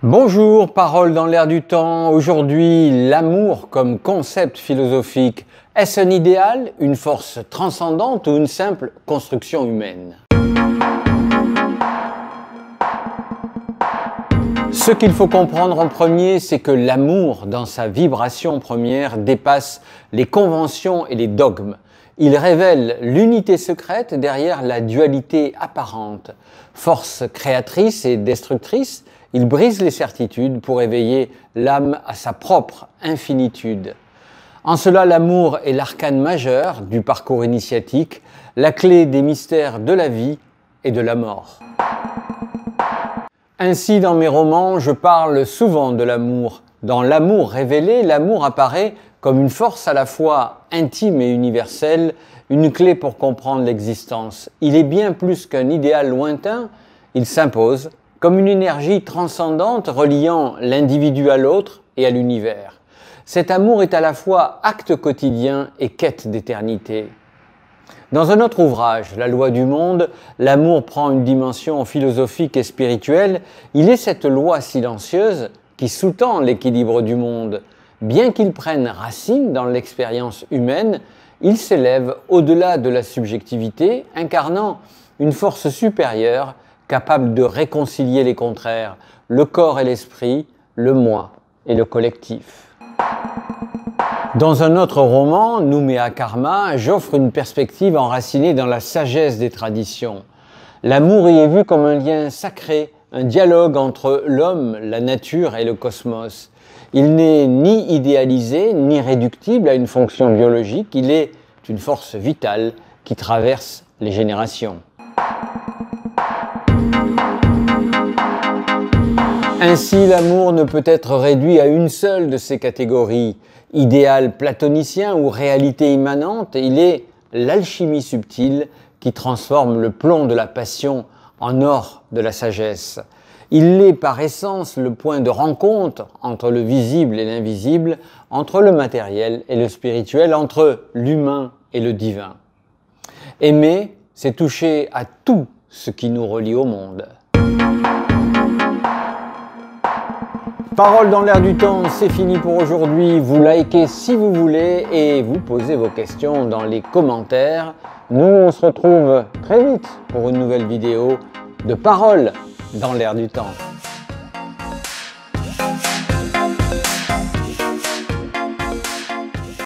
Bonjour, parole dans l'air du temps. Aujourd'hui, l'amour comme concept philosophique. Est-ce un idéal, une force transcendante ou une simple construction humaine? Ce qu'il faut comprendre en premier, c'est que l'amour, dans sa vibration première, dépasse les conventions et les dogmes. Il révèle l'unité secrète derrière la dualité apparente. Force créatrice et destructrice, il brise les certitudes pour éveiller l'âme à sa propre infinitude. En cela, l'amour est l'arcane majeur du parcours initiatique, la clé des mystères de la vie et de la mort. Ainsi, dans mes romans, je parle souvent de l'amour. Dans l'amour révélé, l'amour apparaît comme une force à la fois intime et universelle, une clé pour comprendre l'existence. Il est bien plus qu'un idéal lointain, il s'impose comme une énergie transcendante reliant l'individu à l'autre et à l'univers. Cet amour est à la fois acte quotidien et quête d'éternité. Dans un autre ouvrage, La loi du monde, l'amour prend une dimension philosophique et spirituelle. Il est cette loi silencieuse qui sous-tend l'équilibre du monde. Bien qu'il prenne racine dans l'expérience humaine, il s'élève au-delà de la subjectivité, incarnant une force supérieure capable de réconcilier les contraires, le corps et l'esprit, le moi et le collectif. Dans un autre roman, Nouméa Karma, j'offre une perspective enracinée dans la sagesse des traditions. L'amour y est vu comme un lien sacré, un dialogue entre l'homme, la nature et le cosmos. Il n'est ni idéalisé, ni réductible à une fonction biologique, il est une force vitale qui traverse les générations. Ainsi, l'amour ne peut être réduit à une seule de ces catégories. Idéal platonicien ou réalité immanente, il est l'alchimie subtile qui transforme le plomb de la passion en or de la sagesse. Il est par essence le point de rencontre entre le visible et l'invisible, entre le matériel et le spirituel, entre l'humain et le divin. Aimer, c'est toucher à tout ce qui nous relie au monde. Parole dans l'air du temps, c'est fini pour aujourd'hui. Vous likez si vous voulez et vous posez vos questions dans les commentaires. Nous, on se retrouve très vite pour une nouvelle vidéo de Parole dans l'air du temps.